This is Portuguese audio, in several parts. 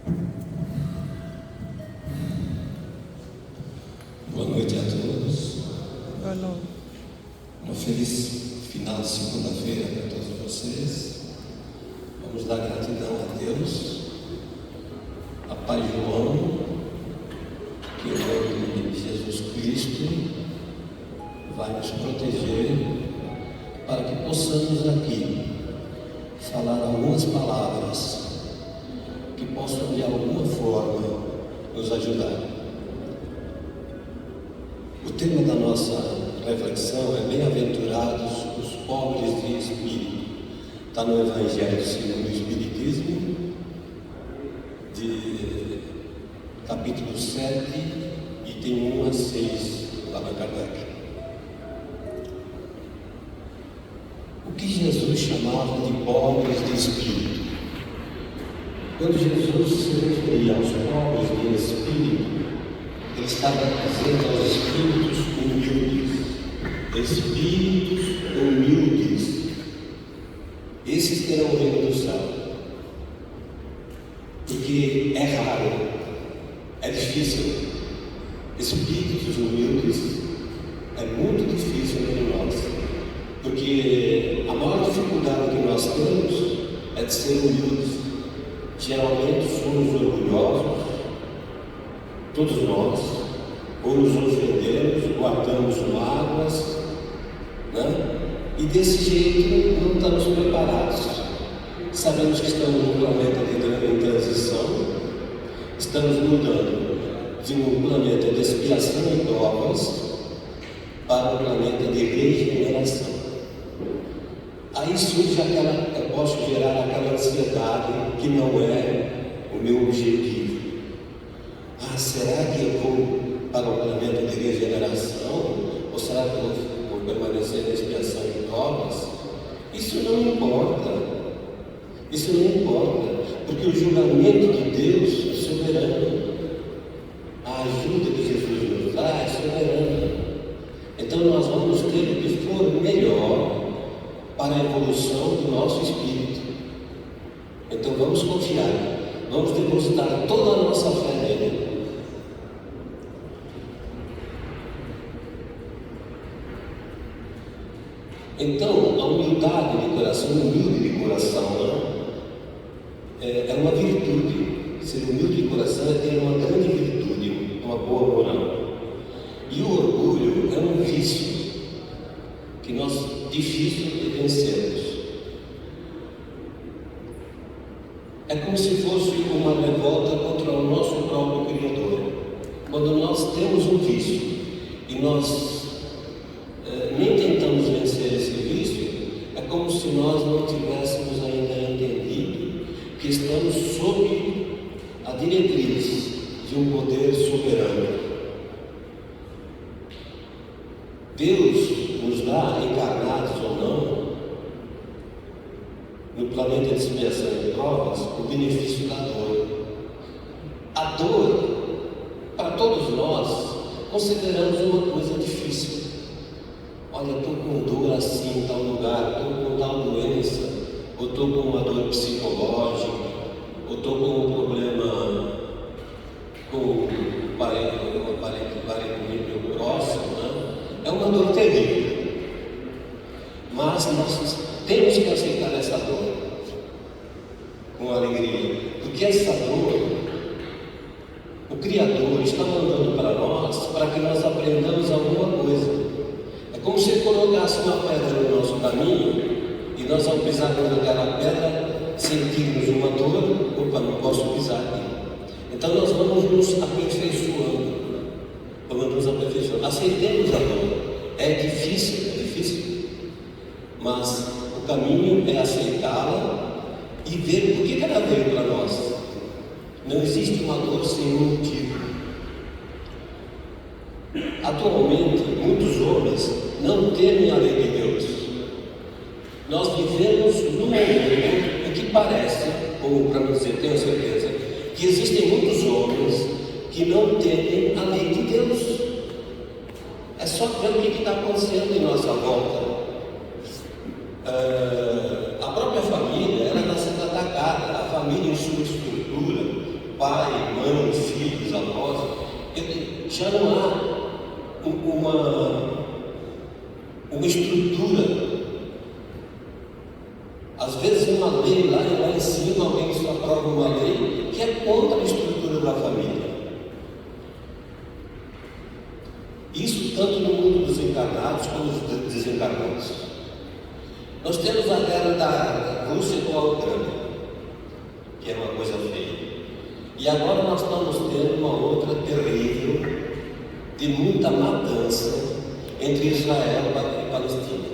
Boa noite a todos. Boa noite. Uma feliz final de segunda-feira para todos vocês. Vamos dar gratidão a Deus, a Pai João, que em nome de Jesus Cristo vai nos proteger para que possamos aqui falar algumas palavras que possam de alguma forma nos ajudar. O tema da nossa reflexão é bem-aventurados os pobres de espírito. Está no Evangelho segundo o Espiritismo, de capítulo 7, item 1 a 6, lá na Kardec. O que Jesus chamava de pobres de espírito? Quando Jesus se referia aos pobres de espírito, ele estava dizendo aos espíritos humildes. Espíritos humildes, esses terão o reino do céu. Porque é raro, é difícil. Espíritos humildes é muito difícil entre nós. Porque a maior dificuldade que nós temos é de ser humildes. Geralmente somos orgulhosos, todos nós, ou nos ofendemos, guardamos mágoas, né? E desse jeito não estamos preparados. Sabemos que estamos num planeta em transição, estamos mudando de um planeta de expiação e provas para um planeta de regeneração. Aí surge eu posso gerar aquela ansiedade que não é o meu objetivo. Será que eu vou para o planeta de regeneração? Ou será que eu vou permanecer na expiação e provas? Isso não importa. Isso não importa, porque o julgamento de Deus é soberano. A ajuda que Jesus nos dá é soberana. Então nós vamos ter o que for melhor para a evolução do nosso espírito. Então vamos confiar, vamos depositar toda a nossa fé nele. Então, a humildade de coração, humilde de coração, é uma virtude. Ser humilde de coração é ter uma grande virtude, uma boa moral. E o orgulho é um vício que nós difícil de vencermos. É como se fosse uma revolta contra o nosso próprio Criador. Quando nós temos um vício e nós nem tentamos vencer esse vício, é como se nós não tivéssemos ainda entendido que estamos sob a diretriz de um poder soberano. Deus nos dá, encarnados ou não, no planeta de expiação e provas, o benefício da dor. A dor, para todos nós, consideramos uma coisa difícil. Olha, eu estou com dor assim em tal lugar, estou com tal doença, ou estou com uma dor psicológica, ou estou com um problema com um parente meu próximo, né? É uma dor terrível. Mas nós temos que aceitar essa dor com alegria, porque essa dor, o Criador está mandando para nós, para que nós aprendamos alguma coisa. É como se ele colocasse uma pedra no nosso caminho e nós, ao pisarmos naquela pedra, sentirmos uma dor. Opa, não posso pisar aqui. Então nós vamos nos aperfeiçoando. Vamos nos aperfeiçoando. Aceitemos a dor. É difícil, mas o caminho é aceitá-la e ver por que ela veio para nós. Não existe uma dor sem um motivo. Atualmente, muitos homens não temem a lei de Deus. Nós vivemos num mundo em que parece, ou para não dizer, tenho certeza, que existem muitos homens que não temem a lei de Deus. É só ver o que está acontecendo em nossa volta. A própria família, ela está sendo atacada, a família em sua estrutura, já não há uma estrutura. Às vezes uma lei lá em cima, alguém só aprova uma lei que é contra a estrutura da família. Isso tanto no mundo dos encarnados como dos desencarnados. Nós temos a guerra da Rússia com a Ucrânia, que é uma coisa feia. E agora nós estamos tendo uma outra terrível, de muita matança entre Israel e Palestina.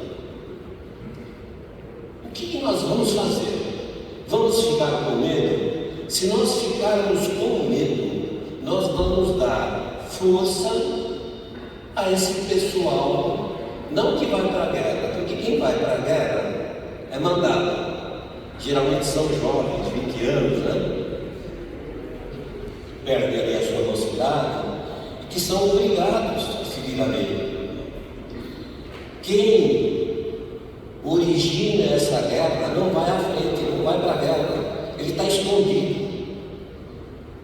O que nós vamos fazer? Vamos ficar com medo? Se nós ficarmos com medo, nós vamos dar força a esse pessoal, não que vai para a guerra, porque quem vai para a guerra é mandado. Geralmente são jovens, 20 anos, né? Perdem ali a sua velocidade, que são obrigados a seguir a lei. Quem origina essa guerra não vai à frente, não vai para a guerra, ele está escondido.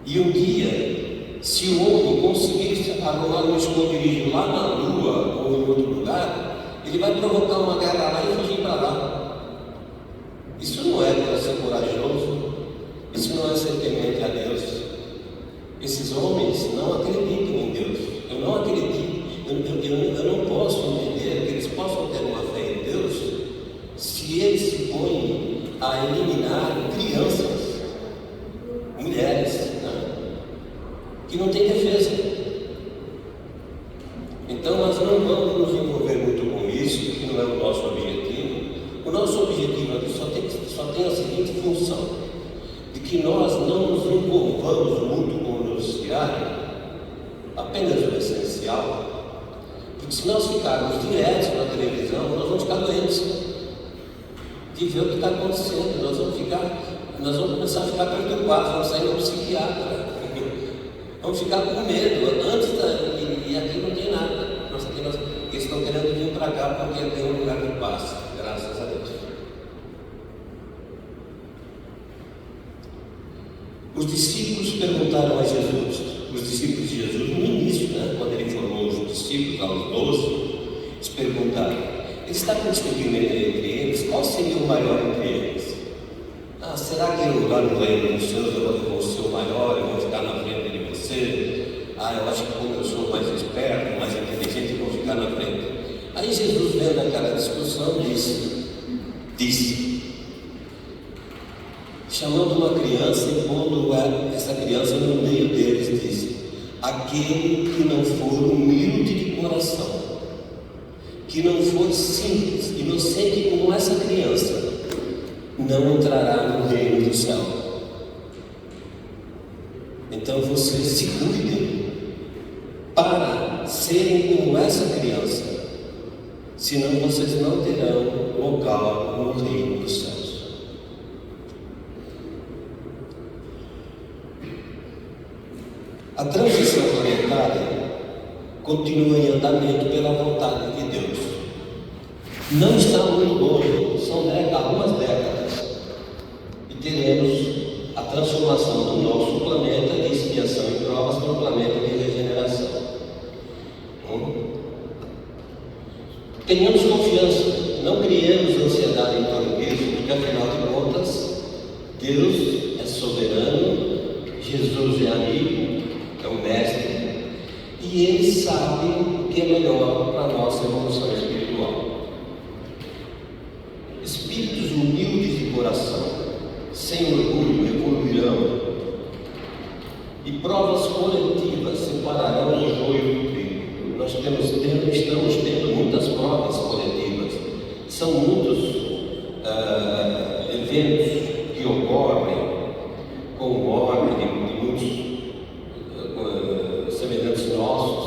E um dia, se o homem conseguir se arrumar um esconderijo lá na Lua ou em outro lugar, ele vai provocar uma guerra lá e fugir para lá. Isso não é para ser corajoso, isso não é ser temente a Deus. Esses homens não acreditam em Deus. Eu não acredito, eu não posso entender que eles possam ter uma fé em Deus se eles se põem a eliminar crianças, mulheres, né, que não têm defesa. Então nós não vamos nos envolver muito com isso, que não é o nosso objetivo. O nosso objetivo aqui só tem a seguinte função: de que nós não nos envolvamos muito com o noticiário, apenas o essencial, porque se nós ficarmos direto na televisão, nós vamos ficar doentes de ver o que está acontecendo, nós vamos começar a ficar perturbados, vamos sair no psiquiatra, vamos ficar com medo, e aqui não tem nada. Eles estão querendo vir para cá porque aqui é um lugar de paz, graças a Deus. Os discípulos perguntaram a Jesus, os discípulos de Jesus no início, né, quando ele formou os discípulos, aos 12, eles perguntaram: ele está discutindo entre eles, qual seria o maior entre eles? Será que eu lá no reino dos céus eu vou ser o maior, eu vou ficar na frente de você? Eu acho que como eu sou mais esperto, mais inteligente, eu vou ficar na frente. Aí Jesus, vendo aquela discussão, disse, chamando uma criança e pondo essa criança no meio deles, disse: aquele que não for humilde de coração, que não for simples, inocente como essa criança, não entrará no reino do céu. Então vocês se cuidem para serem como essa criança, senão vocês não terão local no reino dos céus. A transição planetária continua em andamento pela vontade de Deus. Não está muito longe, são algumas décadas, e teremos a transformação do nosso planeta de expiação e provas para um planeta de regeneração. Tenhamos confiança, não criemos ansiedade em torno disso, porque afinal de contas, Deus é soberano, Jesus é amigo, é o mestre, e Ele sabe o que é melhor para a nossa evolução espiritual. Espíritos humildes de coração, sem orgulho, evoluirão, e provas coletivas separarão o joio do trigo. Nós estamos tendo muitas provas coletivas, são muitos eventos que ocorrem com morte de muitos semelhantes nossos.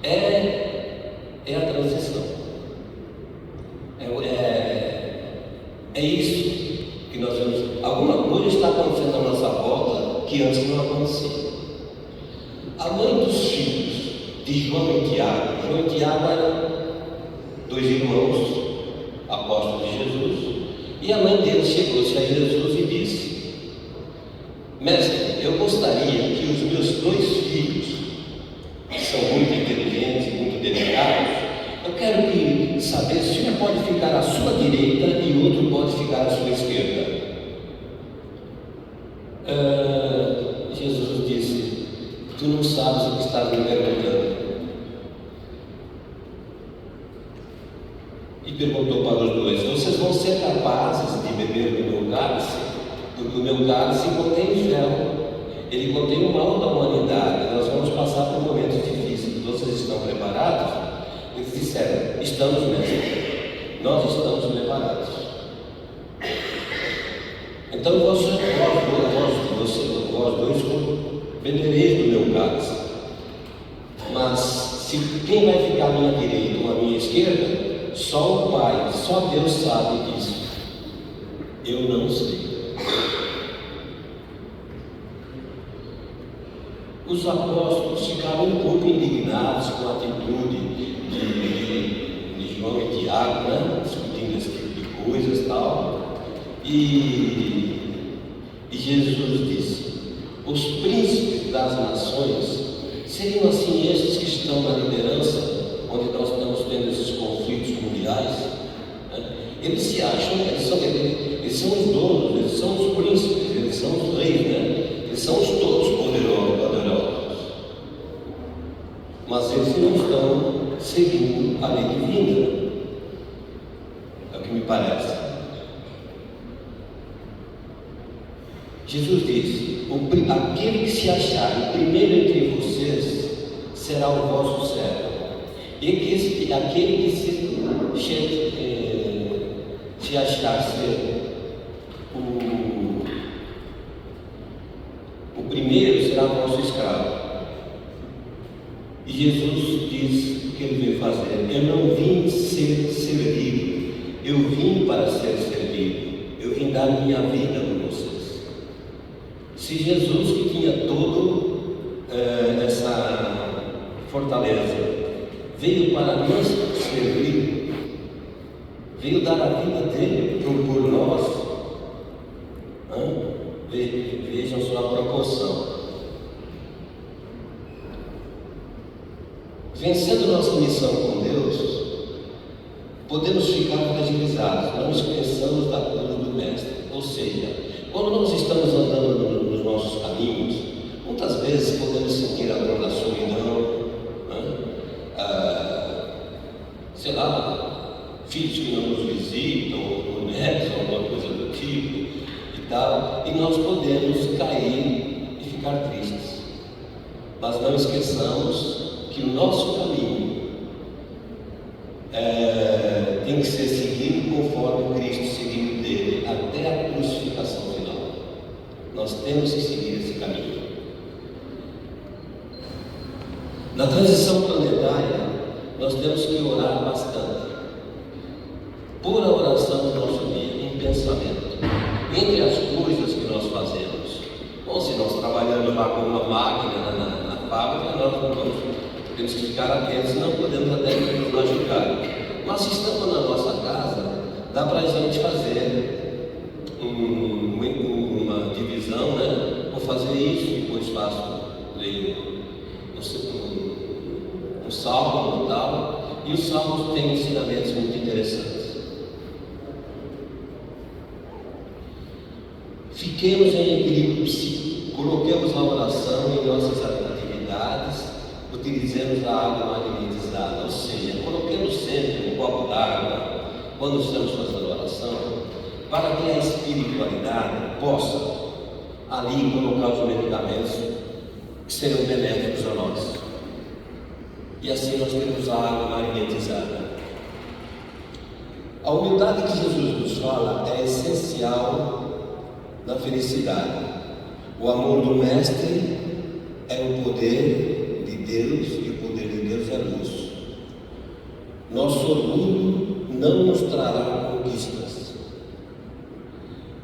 É a transição. É isso que nós vemos. Alguma coisa está acontecendo à nossa volta que antes não acontecia. A mãe dos filhos de João e Tiago eram dois irmãos, apóstolos de Jesus, e a mãe deles chegou-se a Jesus e disse: mestre, eu gostaria que os meus dois filhos sabes o que estás me perguntando. E perguntou para os dois: vocês vão ser capazes de beber do meu cálice? Porque o meu cálice contém fel, ele contém o mal da humanidade. Nós vamos passar por momentos difíceis. Vocês estão preparados? Eles disseram: estamos mesmo. Nós estamos preparados. Então vós dois bebereis do meu cálice. Mas se quem vai ficar à minha direita ou à minha esquerda, só o Pai, só Deus sabe disso. Eu não sei. Os apóstolos ficaram um pouco indignados com a atitude de João e Tiago, né? Discutindo esse tipo de coisas e tal. E Jesus disse: os príncipes das nações seriam assim esses que estão na liderança, onde nós estamos tendo esses conflitos mundiais, né? Eles se acham, eles são os donos, eles são os príncipes, eles são os reis, né? Eles são os todos poderosos, mas eles não estão seguindo a lei divina, é o que me parece. Jesus disse: aquele que se achar o primeiro entre vocês será o vosso servo, e aquele que se achar ser o primeiro será o vosso escravo. E Jesus diz o que ele veio fazer: eu não vim ser servido, eu vim para ser servido, eu vim dar minha vida por vocês. Se Jesus, que tinha toda essa fortaleza, veio para nos servir, veio dar a vida dele por nós, vejam só a proporção. Vencendo nossa missão com Deus, podemos ficar fragilizados, não esqueçamos da cruz do Mestre. Ou seja, quando nós estamos andando nos nossos caminhos, muitas vezes podemos sentir a dor da solidão, sei lá, filhos que não nos visitam, ou netos, ou alguma coisa do tipo e tal, e nós podemos cair e ficar tristes. Mas não esqueçamos que o nosso caminho tem que ser seguido conforme Cristo seguiu dele até a crucificação final. Nós temos que seguir esse caminho. Na transição planetária, nós temos que orar bastante. Pura oração no nosso dia, em pensamento. Entre as coisas que nós fazemos, ou se nós trabalhamos lá com uma máquina na fábrica, nós temos que ficar atentos, não podemos até nos machucar. Mas se estamos na nossa casa, dá para a gente fazer uma divisão, né? Vou fazer isso, depois leio um salmo e tal, e os salmos têm ensinamentos muito interessantes. Fiquemos em equilíbrio, coloquemos a oração em nossas atividades, utilizemos a água magnetizada, ou seja, coloquemos sempre um copo d'água quando estamos fazendo oração, para que a espiritualidade possa ali colocar os medicamentos que serão benéficos a nós. E assim nós temos a água magnetizada. A humildade que Jesus nos fala é essencial na felicidade. O amor do Mestre é o poder de Deus, e o poder de Deus é luz. Nosso orgulho não nos trará conquistas.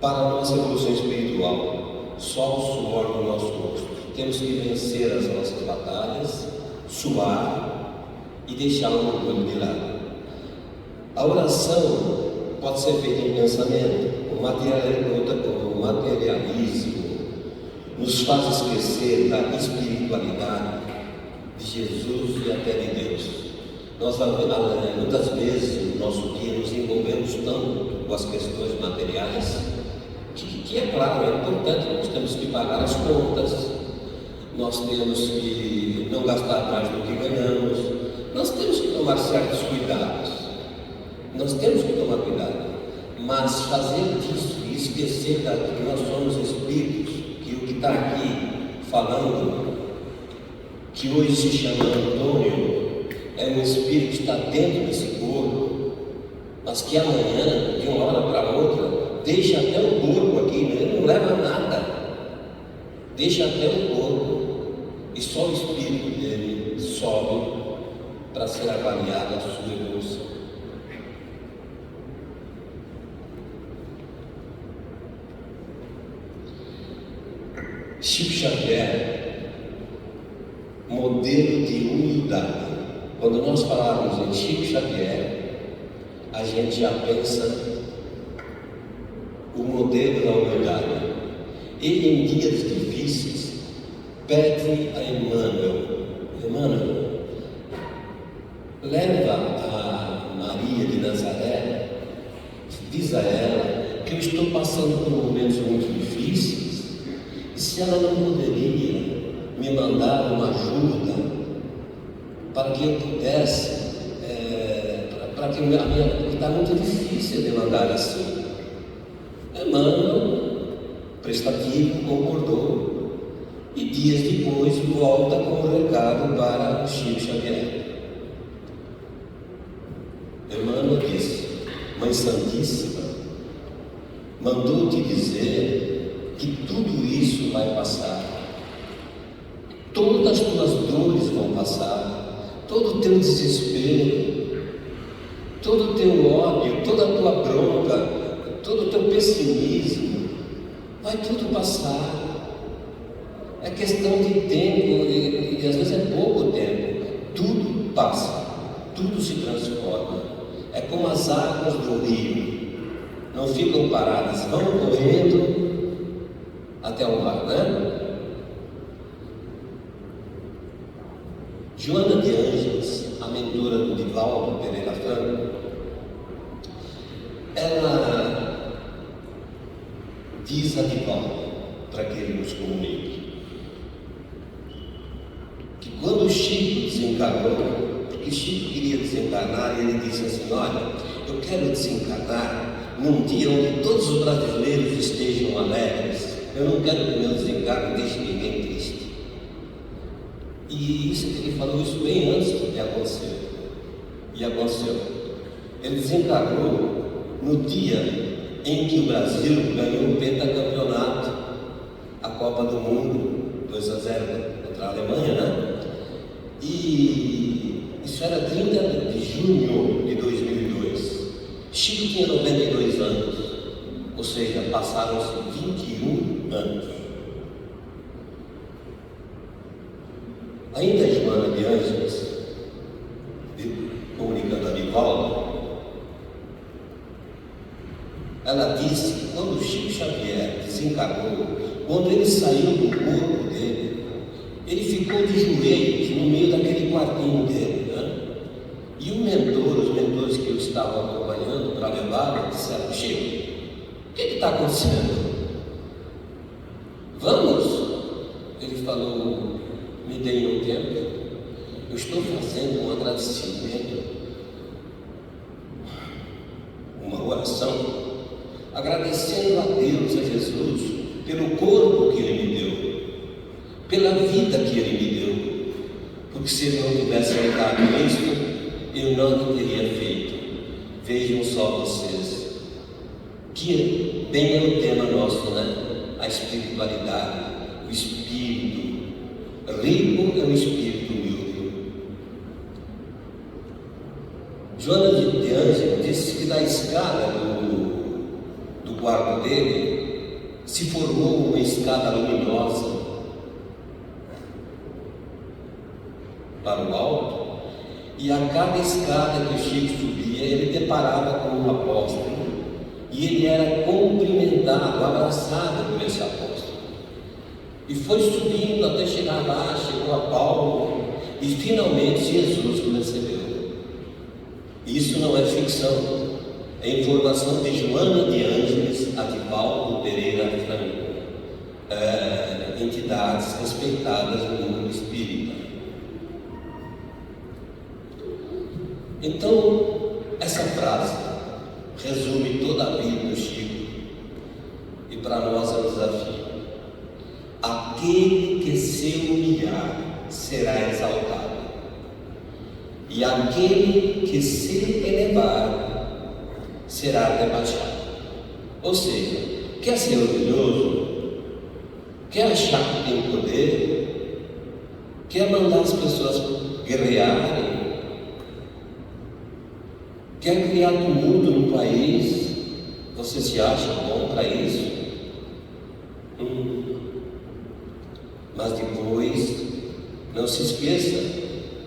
Para a nossa evolução espiritual, só o suor do nosso rosto. Temos que vencer as nossas batalhas, suar e deixar o orgulho de lado. A oração pode ser feita em pensamento. O materialismo nos faz esquecer da espiritualidade de Jesus e até de Deus. Nós muitas vezes no nosso dia nos envolvemos tanto com as questões materiais que é claro, é importante, nós temos que pagar as contas, nós temos que não gastar mais do que ganhamos, nós temos que tomar certos cuidados, nós temos que tomar cuidado, mas fazer disso e esquecer que nós somos espíritos, que o que está aqui falando, que hoje se chama Antônio, é um espírito que está dentro desse corpo, mas que amanhã, de uma hora para outra, deixa até o corpo aqui, né? Ele não leva nada, deixa até o corpo, e só o espírito dele sobe para ser avaliada a sua evolução. Chico Xavier, modelo de humildade. Quando nós falarmos em Chico Xavier, a gente já pensa o modelo da humildade. Ele, em dias difíceis, pede a Emmanuel, leva a Maria de Nazaré, diz a ela que eu estou passando por momentos muito difíceis, e se ela não poderia me mandar uma ajuda para que eu pudesse, para que a minha vida está muito difícil de mandar assim. Emmanuel, prestativo, concordou, e dias depois volta com o recado para Chico Xavier. Emmanuel disse: Mãe Santíssima, mandou-te dizer que tudo isso vai passar, todas as tuas dores vão passar, todo o teu desespero, todo o teu ódio, toda a tua bronca, todo o teu pessimismo, vai tudo passar. É questão de tempo, e às vezes é pouco tempo, tudo passa, tudo se transforma. É como as águas do rio, não ficam paradas, vão correndo até o mar, né? Joana de Ângeles, a mentora do Divaldo Pereira Franco, ela diz a Divaldo, para que ele nos comunique, que quando o Chico desencarnou, porque Chico queria desencarnar, e ele disse assim: olha, eu quero desencarnar num dia onde todos os brasileiros estejam alegres, eu não quero que o meu desencarne deixe ninguém triste. E isso, ele falou isso bem antes de acontecer, e aconteceu. Ele desencarnou no dia em que o Brasil ganhou o pentacampeonato, a Copa do Mundo, 2-0 contra a Alemanha, né? E isso era 30 de junho de 2002. Chico tinha 92 anos, ou seja, passaram-se 21 anos. Ainda a Joana de Ângeles, comunicando a Divaldo, ela disse que quando o Chico Xavier desencarnou, quando ele saiu do corpo dele, ele ficou de joelhos no meio daquele quartinho dele, né? E os mentores que eu estava acompanhando para levar, disseram: Chico, o que está acontecendo? Vamos? Ele falou: me deem um tempo, eu estou fazendo um agradecimento, uma oração, agradecendo a Deus, a Jesus, pelo corpo que Ele me deu, pela vida que Ele me deu, porque se Ele não tivesse me dado isso, eu não teria feito. Vejam só vocês, que bem é o tema nosso, né? A espiritualidade, o espírito rico é um espírito humilde. Joana de Ângeles disse que na escada do quarto dele se formou uma escada luminosa para o alto, e a cada escada que o Chico subia, ele deparava com um apóstolo, e ele era cumprimentado, abraçado por esse apóstolo. E foi subindo até chegar lá, chegou a Paulo, e finalmente Jesus o recebeu. Isso não é ficção, é informação de Joana de Ângeles a Divaldo Pereira Franco, em entidades respeitadas no mundo espírita. Então, essa frase resume toda a vida do Chico, e para nós é um desafio. Aquele que se humilhar será exaltado, e aquele que se elevar será rebaixado. Ou seja, quer ser orgulhoso? Quer achar que tem poder? Quer mandar as pessoas guerrearem? Quer criar tumulto no país? Você se acha bom para isso? Mas depois, não se esqueça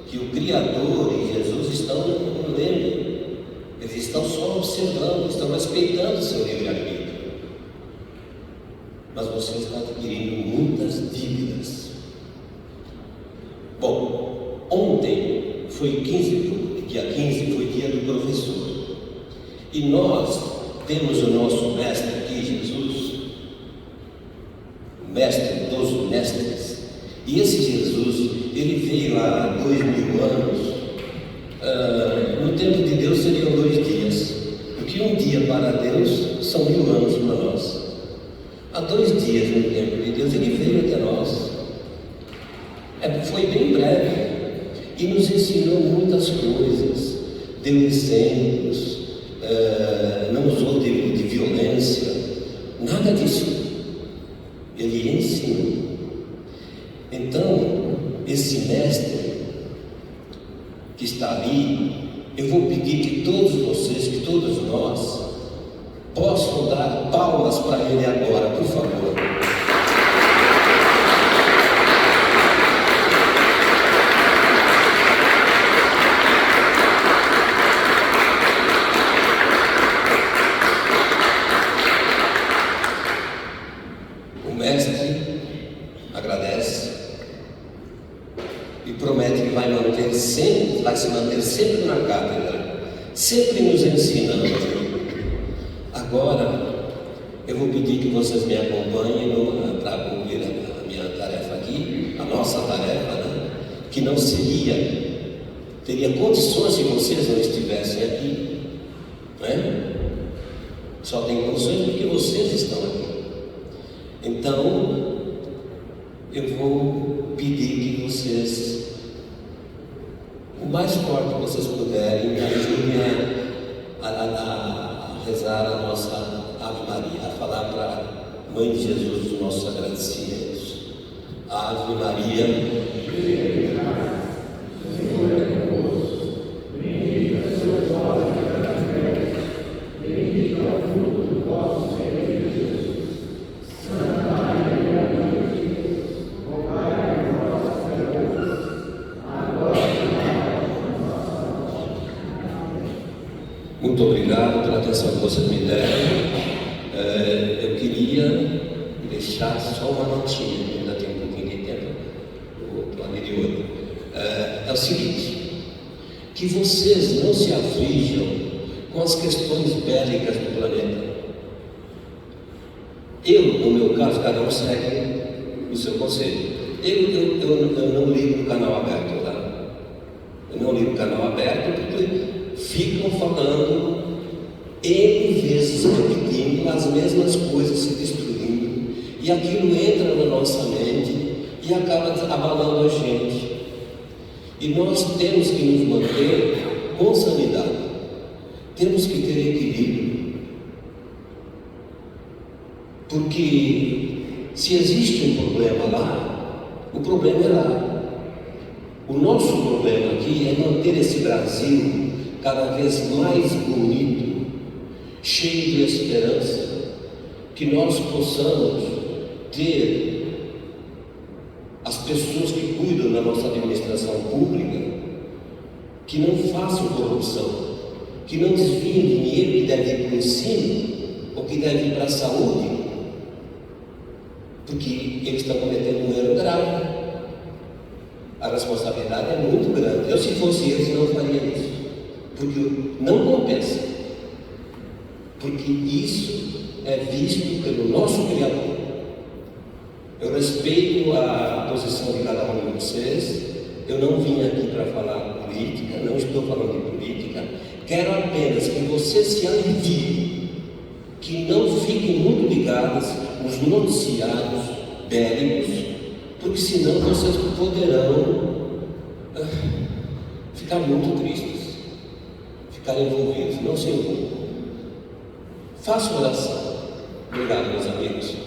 que o Criador e Jesus estão no leme. Eles estão só observando, estão respeitando o seu livre-arbítrio. Mas você está adquirindo muitas dívidas. Bom, ontem foi dia 15 foi dia do professor. E nós temos o nosso mestre aqui, Jesus, o mestre dos mestres. E esse Jesus, ele veio há 2000 anos. No tempo de Deus seriam 2 dias, porque um dia para Deus são 1000 anos para nós. Há 2 dias no tempo de Deus ele veio até nós. Foi bem breve e nos ensinou muitas coisas, deu exemplos, não usou de violência, nada disso. Ele ensinou. Então, esse mestre que está ali, eu vou pedir que todos vocês, que todos nós, possam dar palmas para ele agora, por favor. O mestre agradece e promete que vai se manter sempre na cátedra, sempre nos ensinando. Agora, eu vou pedir que vocês me acompanhem para cumprir a minha tarefa aqui, a nossa tarefa, né? Que não teria condições se vocês não estivessem aqui, né? Só tem condições porque vocês estão aqui. Então, eu vou pedir que vocês, o mais forte que vocês puderem, me ajudem a rezar a nossa Ave Maria, a falar para a Mãe de Jesus os nossos agradecimentos. Ave Maria, Senhor é convosco, bendita sois vós entre as mulheres, bendito é o fruto do vosso ventre, Jesus. Santa Maria, Mãe de Deus, rogai por nós pecadores, agora e na hora de nossa morte. Muito obrigado pela atenção que vocês me deram. Eu queria deixar só uma notinha, ainda tem um pouquinho de tempo, o plano de hoje. É o seguinte, que vocês não se aflijam com as questões bélicas do planeta. Eu, no meu caso, cada um segue o seu conselho. Eu não ligo o canal aberto, tá? Eu não ligo o canal aberto porque ficam falando N vezes, repetindo as mesmas coisas, se destruindo, e aquilo entra na nossa mente e acaba abalando a gente. E nós temos que nos manter com sanidade, temos que ter equilíbrio, porque se existe um problema lá, o problema é lá. O nosso problema aqui é manter esse Brasil cada vez mais bonito, cheio de esperança, que nós possamos ter as pessoas que cuidam da nossa administração pública, que não façam corrupção, que não desviem dinheiro que deve ir para o ensino ou que deve ir para a saúde, porque eles estão cometendo um erro grave. A responsabilidade é muito grande. Eu, se fosse eles, não faria isso, porque não compensa. Porque isso é visto pelo nosso Criador. Eu respeito a posição de cada um de vocês. Eu não vim aqui para falar política, não estou falando de política. Quero apenas que vocês se aliviem, que não fiquem muito ligados nos noticiários bélicos, porque senão vocês poderão ficar muito tristes, ficar envolvidos. Não se envolvam. Faça oração. Obrigado, meus amigos.